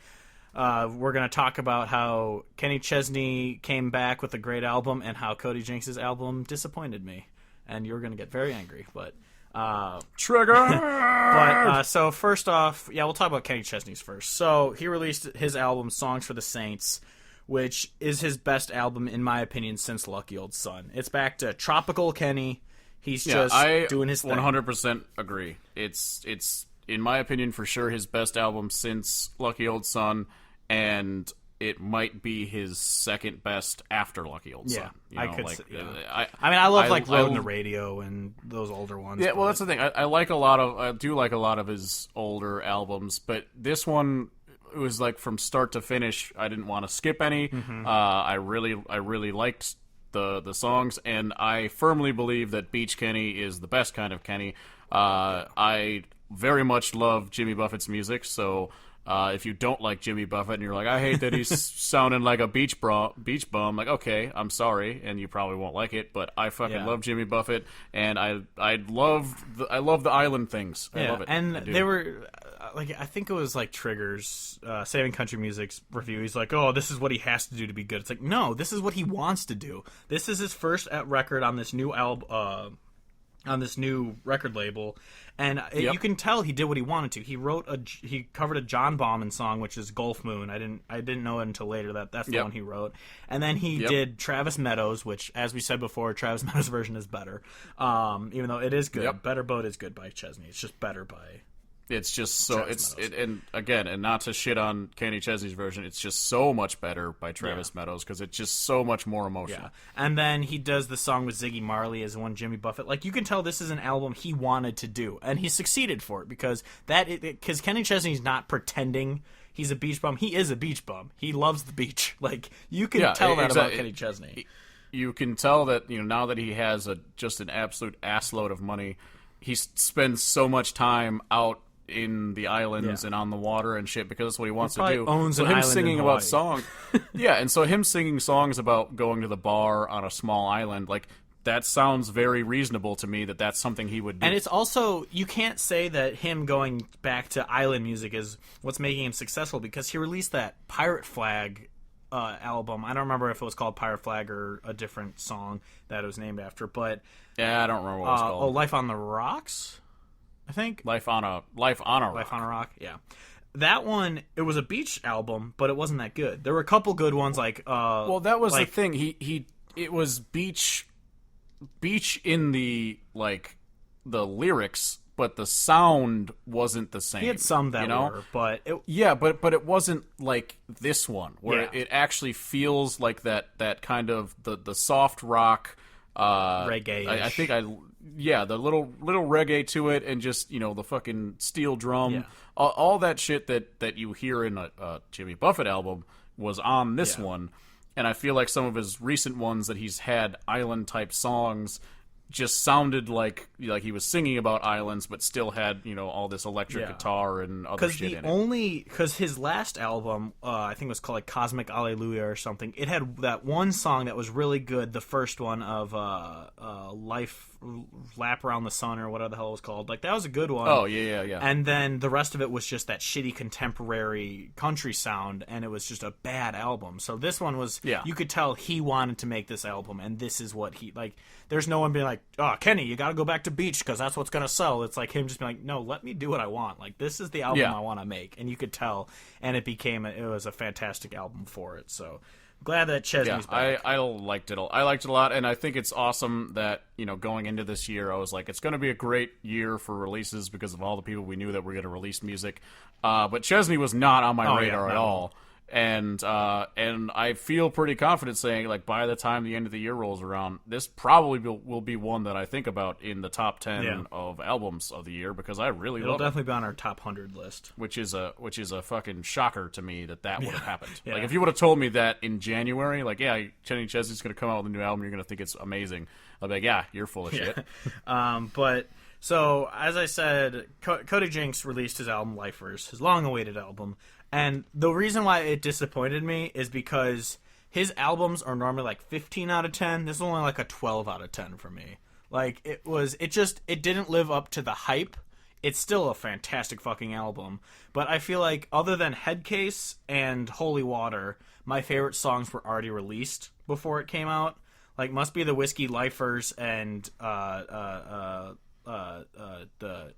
Speaker 1: we're going to talk about how Kenny Chesney came back with a great album and how Cody Jinks' album disappointed me. And you're going to get very angry, but...
Speaker 2: Trigger!
Speaker 1: But, so first off, we'll talk about Kenny Chesney's first. So he released his album, Songs for the Saints, which is his best album, in my opinion, since Lucky Old Son. It's back to tropical Kenny. He's doing his thing.
Speaker 2: 100% agree. It's in my opinion, for sure, his best album since Lucky Old Son, and it might be his second best after Lucky Old Son.
Speaker 1: I love Road in the Radio and those older ones.
Speaker 2: Yeah, well, that's the thing. I do like a lot of his older albums, but this one, it was like from start to finish, I didn't want to skip any. Mm-hmm. I really liked the songs, and I firmly believe that Beach Kenny is the best kind of Kenny. I very much love Jimmy Buffett's music, so if you don't like Jimmy Buffett and you're like, I hate that he's sounding like a beach bum, like, okay, I'm sorry, and you probably won't like it, but I fucking love Jimmy Buffett, and I love the island things. I love it.
Speaker 1: And they were I think it was like Trigger's Saving Country Music's review. He's like, oh, this is what he has to do to be good. It's like, no, this is what he wants to do. This is his first record on this new album. On this new record label, and you can tell he did what he wanted to. He covered a John Bauman song, which is Gulf Moon. I didn't know it until later that's the one he wrote. And then he did Travis Meadows, which, as we said before, Travis Meadows' version is better. Even though it is good. Better Boat is good by Chesney. It's just better by.
Speaker 2: It's just so and not to shit on Kenny Chesney's version, it's just so much better by Travis Meadows because it's just so much more emotional.
Speaker 1: Yeah. And then he does the song with Ziggy Marley as one Jimmy Buffett. Like, you can tell this is an album he wanted to do, and he succeeded for it because Kenny Chesney's not pretending. he's a beach bum. He is a beach bum. He loves the beach. Like, you can tell that about Kenny Chesney.
Speaker 2: You can tell that, now that he has just an absolute assload of money, he spends so much time out in the islands and on the water and shit because that's what he wants to do.
Speaker 1: Owns
Speaker 2: so
Speaker 1: an
Speaker 2: him
Speaker 1: island
Speaker 2: singing
Speaker 1: in
Speaker 2: about
Speaker 1: Hawaii.
Speaker 2: and so him singing songs about going to the bar on a small island, like, that sounds very reasonable to me. That's something he would do.
Speaker 1: And it's also, you can't say that him going back to island music is what's making him successful, because he released that Pirate Flag album. I don't remember if it was called Pirate Flag or a different song that it was named after, but
Speaker 2: I don't remember what it was called.
Speaker 1: Life on the Rocks, I think.
Speaker 2: Life on a Rock.
Speaker 1: Yeah. That one, it was a beach album, but it wasn't that good. There were a couple good ones, like
Speaker 2: well, that was the thing. It was beach in the the lyrics, but the sound wasn't the same.
Speaker 1: He had some that were, but
Speaker 2: but it wasn't like this one where it actually feels like that kind of the soft rock
Speaker 1: reggae.
Speaker 2: I think the little reggae to it, and just the fucking steel drum, all that shit that you hear in a Jimmy Buffett album was on this one. And I feel like some of his recent ones that he's had island type songs just sounded like he was singing about islands, but still had all this electric guitar and other shit in it.
Speaker 1: Because his last album, I think it was called like Cosmic Alleluia or something. It had that one song that was really good. The first one of Life Lap Around the Sun or whatever the hell it was called. Like, that was a good one.
Speaker 2: Oh yeah.
Speaker 1: And then the rest of it was just that shitty contemporary country sound, and it was just a bad album. So this one was, you could tell he wanted to make this album, and this is what he like. There's no one being like, "Oh, Kenny, you got to go back to beach because that's what's gonna sell." It's like him just being like, "No, let me do what I want. Like, this is the album I want to make," and you could tell. And it was a fantastic album for it. So glad that Chesney's back.
Speaker 2: I liked it. I liked it a lot, and I think it's awesome that going into this year, I was like, it's going to be a great year for releases because of all the people we knew that were going to release music. But Chesney was not on my radar at all. And I feel pretty confident saying, like, by the time the end of the year rolls around, this probably will be one that I think about in the top 10 of albums of the year, because I really love it.
Speaker 1: It'll definitely be on our top 100 list.
Speaker 2: Which is a fucking shocker to me that would have happened. Like, if you would have told me that in January, like, Kenny Chesney's going to come out with a new album, you're going to think it's amazing. I'll be like, yeah, you're full of shit.
Speaker 1: But... So, as I said, Cody Jinks released his album Lifers, his long-awaited album. And the reason why it disappointed me is because his albums are normally like 15 out of 10. This is only like a 12 out of 10 for me. Like, it didn't live up to the hype. It's still a fantastic fucking album. But I feel like other than Headcase and Holy Water, my favorite songs were already released before it came out. Like, Must Be the Whiskey, Lifers, and the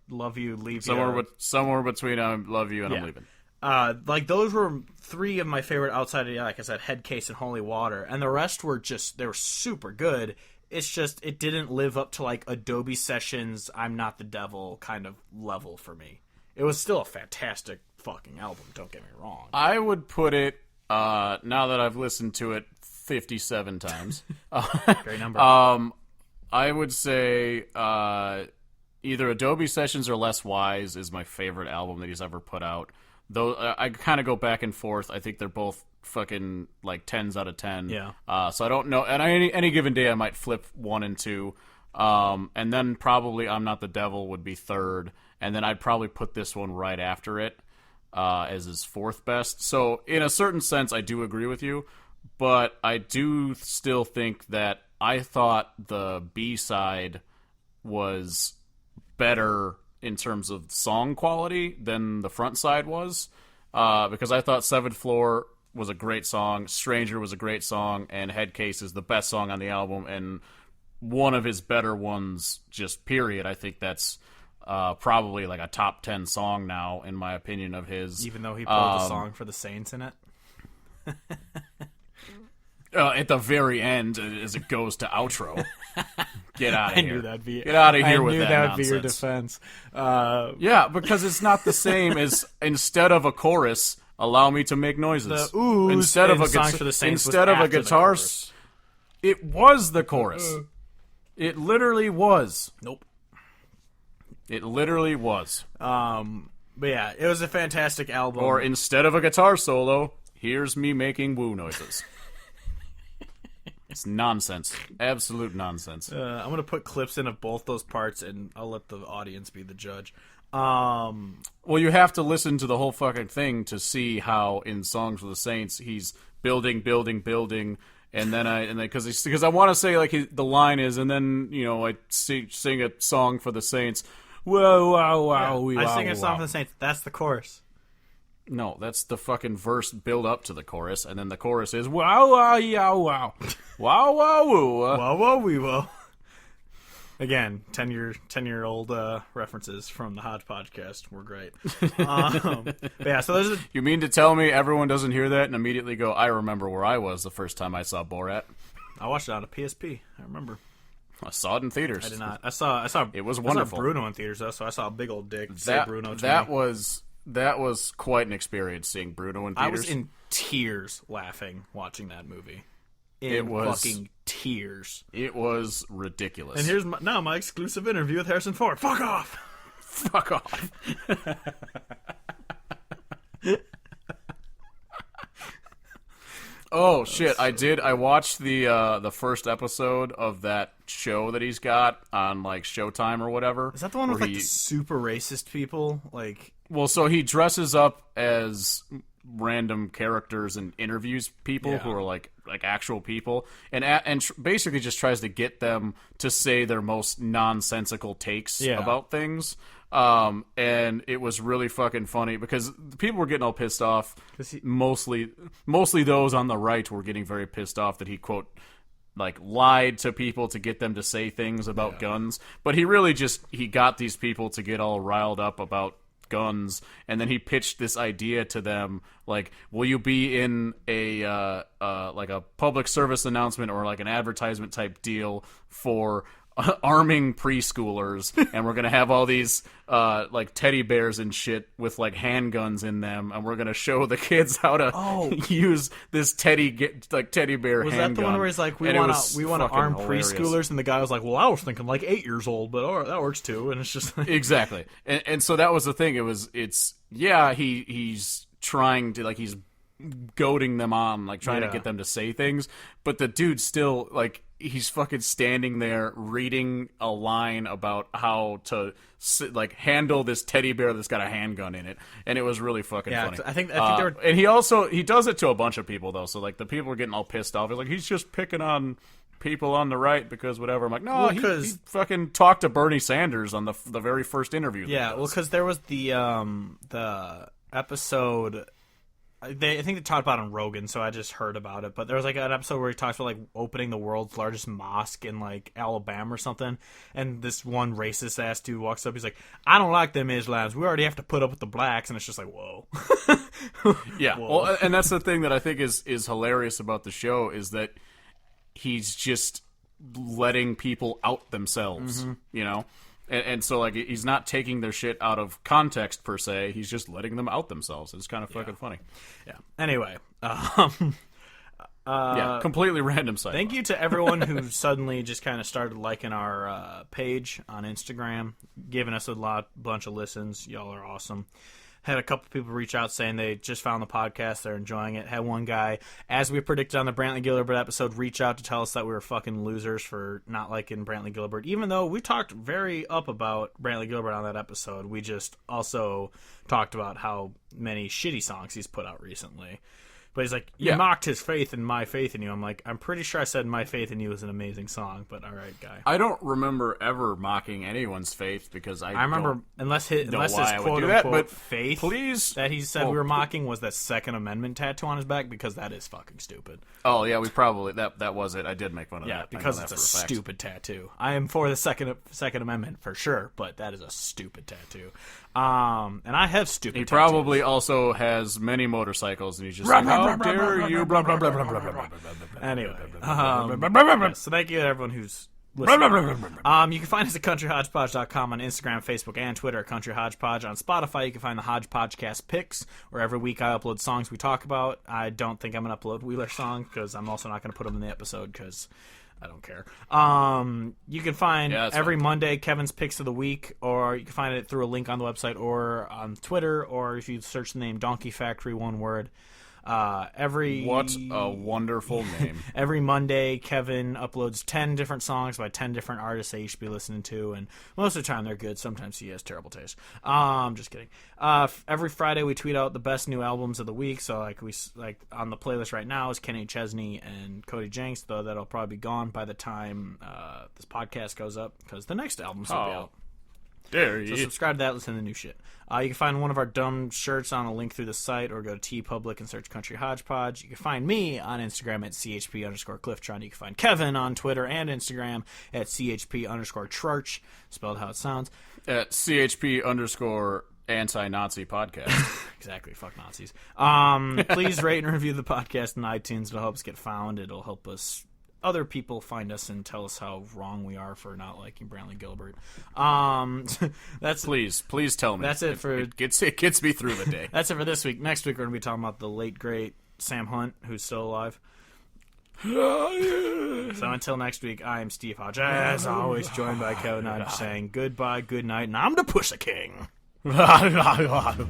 Speaker 1: Love You, Leave You.
Speaker 2: Somewhere between I Love You and I'm Leaving.
Speaker 1: Like, those were three of my favorite outside of, like I said, Headcase and Holy Water. And the rest were they were super good. It's just, it didn't live up to, like, Adobe Sessions, I'm Not the Devil kind of level for me. It was still a fantastic fucking album, don't get me wrong.
Speaker 2: I would put it, now that I've listened to it 57 times.
Speaker 1: Great number.
Speaker 2: I would say either Adobe Sessions or Less Wise is my favorite album that he's ever put out. Though I kind of go back and forth. I think they're both fucking like 10s out of 10.
Speaker 1: Yeah.
Speaker 2: So I don't know. And any given day I might flip 1 and 2. And then probably I'm Not the Devil would be third. And then I'd probably put this one right after it as his fourth best. So in a certain sense, I do agree with you. But I do still think that I thought the B-side was better in terms of song quality than the front side was, because I thought Seventh Floor was a great song, Stranger was a great song, and Headcase is the best song on the album, and one of his better ones, just period. I think that's probably like a top 10 song now, in my opinion, of his.
Speaker 1: Even though he pulled a song for the Saints in it?
Speaker 2: At the very end, as it goes to outro. Get out of here. Get out of here with that nonsense. I knew that would be your defense. Yeah, because it's not the same as instead of a chorus, allow me to make noises.
Speaker 1: The oohs
Speaker 2: instead of a
Speaker 1: Songs for the Saints
Speaker 2: instead of a guitar, it was the chorus. It literally was.
Speaker 1: Nope.
Speaker 2: It literally was.
Speaker 1: But yeah, it was a fantastic album.
Speaker 2: Or instead of a guitar solo, here's me making woo noises. It's nonsense. Absolute nonsense.
Speaker 1: I'm going to put clips in of both those parts, and I'll let the audience be the judge.
Speaker 2: Well, you have to listen to the whole fucking thing to see how in Songs for the Saints he's building, and then because I want to say like the line is, and then I sing a song for the Saints. Whoa, wow, wow,
Speaker 1: yeah, I sing a song for the Saints. That's the chorus.
Speaker 2: No, that's the fucking verse build up to the chorus, and then the chorus is wow, wow, yow, wow, wow, wow, woo,
Speaker 1: wow, wow, wee, wow. Again, 10-year-old references from the Hodge podcast were great. But yeah, so there's
Speaker 2: You mean to tell me everyone doesn't hear that and immediately go, I remember where I was the first time I saw Borat?
Speaker 1: I watched it on a PSP. I remember.
Speaker 2: I saw it in theaters.
Speaker 1: I did not. I saw.
Speaker 2: It was wonderful.
Speaker 1: I saw Bruno in theaters though, so I saw a big old dick say Bruno to me.
Speaker 2: That was quite an experience seeing Bruno in theaters.
Speaker 1: I was in tears laughing watching that movie. Fucking tears.
Speaker 2: It was ridiculous.
Speaker 1: And here's my exclusive interview with Harrison Ford. Fuck off.
Speaker 2: Fuck off. Oh shit! I watched the first episode of that show that he's got on like Showtime or whatever.
Speaker 1: Is that the one with like the super racist people? Like,
Speaker 2: well, so he dresses up as random characters and interviews people who are like actual people, and basically just tries to get them to say their most nonsensical takes about things. And it was really fucking funny because people were getting all pissed off. Mostly those on the right were getting very pissed off that he, quote, like lied to people to get them to say things about guns. But he really he got these people to get all riled up about guns, and then he pitched this idea to them, like, will you be in a like a public service announcement or like an advertisement type deal for arming preschoolers, and we're gonna have all these like teddy bears and shit with like handguns in them, and we're gonna show the kids how to use this teddy bear handgun.
Speaker 1: Was that the one where he's like, we want to arm
Speaker 2: hilarious.
Speaker 1: Preschoolers, and the guy was like, well, I was thinking like 8 years old, but all right, that works too. And it's just like...
Speaker 2: exactly, and so that was the thing. He's trying to like he's goading them on, like trying to get them to say things, but the dude still like he's fucking standing there reading a line about how to like handle this teddy bear that's got a handgun in it, and it was really fucking funny.
Speaker 1: I think they were...
Speaker 2: and he does it to a bunch of people though, so like the people are getting all pissed off. He's like, he's just picking on people on the right because whatever. I'm like, no, he fucking talked to Bernie Sanders on the very first interview.
Speaker 1: Yeah, well, because there was the episode. I think they talked about it on Rogan, so I just heard about it. But there was like an episode where he talks about like opening the world's largest mosque in like Alabama or something, and this one racist ass dude walks up. He's like, "I don't like them Islams. We already have to put up with the blacks," and it's just like, whoa.
Speaker 2: Yeah,
Speaker 1: whoa.
Speaker 2: Well, and that's the thing that I think is hilarious about the show is that he's just letting people out themselves, you know. And so, like, he's not taking their shit out of context, per se. He's just letting them out themselves. It's kind of fucking funny.
Speaker 1: Yeah. Anyway.
Speaker 2: Completely random side.
Speaker 1: Thank you to everyone who suddenly just kind of started liking our page on Instagram, giving us a bunch of listens. Y'all are awesome. Had a couple people reach out saying they just found the podcast, they're enjoying it. Had one guy, as we predicted on the Brantley Gilbert episode, reach out to tell us that we were fucking losers for not liking Brantley Gilbert, even though we talked very up about Brantley Gilbert on that episode. We just also talked about how many shitty songs he's put out recently. But he's like, you mocked his faith and My Faith in You. I'm like, I'm pretty sure I said My Faith in You is an amazing song, but all right, guy.
Speaker 2: I don't remember ever mocking anyone's faith because I remember,
Speaker 1: unless his quote-unquote faith that he said we were mocking was that Second Amendment tattoo on his back, because that is fucking stupid.
Speaker 2: Oh, yeah, we probably, that was it. I did make fun of that.
Speaker 1: Yeah, because it's a stupid tattoo. I am for the Second Amendment for sure, but that is a stupid tattoo. And I have stupid tattoos.
Speaker 2: He probably also has many motorcycles, and he's just like, how dare you, blah, blah, blah, blah, blah, blah, blah, blah.
Speaker 1: Anyway, so thank you to everyone who's listening. You can find us at countryhodgepodge.com on Instagram, Facebook, and Twitter at Country Hodgepodge. On Spotify, you can find the Hodgepodgecast picks, where every week I upload songs we talk about. I don't think I'm going to upload Wheeler's song, because I'm also not going to put them in the episode, because I don't care. You can find
Speaker 2: that's
Speaker 1: every
Speaker 2: fine.
Speaker 1: Monday Kevin's Picks of the Week, or you can find it through a link on the website or on Twitter, or if you search the name Donkey Factory, one word.
Speaker 2: What a wonderful name.
Speaker 1: Every Monday, Kevin uploads 10 different songs by 10 different artists that you should be listening to, and most of the time they're good. Sometimes he has terrible taste. Just kidding. Every Friday we tweet out the best new albums of the week. So like on the playlist right now is Kenny Chesney and Cody Jinks, though that'll probably be gone by the time this podcast goes up because the next albums will be out.
Speaker 2: Dare
Speaker 1: So
Speaker 2: you.
Speaker 1: subscribe to that, listen to the new shit. You can find one of our dumb shirts on a link through the site, or go to TeePublic and search Country Hodgepodge. You can find me on Instagram at CHP_Clifftron. You can find Kevin on Twitter and Instagram at CHP_Church, spelled how it sounds.
Speaker 2: At CHP_anti-Nazi podcast.
Speaker 1: Exactly, fuck Nazis. Please rate and review the podcast on iTunes. It'll help us get found. It'll help us other people find us and tell us how wrong we are for not liking Brantley Gilbert. That's
Speaker 2: Please tell me.
Speaker 1: That's it for
Speaker 2: it gets me through the day.
Speaker 1: That's it for this week. Next week we're gonna be talking about the late great Sam Hunt, who's still alive. So until next week, I am Steve Hodge, as always, joined by Kevin. I'm saying goodbye, good night, and I'm the Pussy King.
Speaker 2: I love you.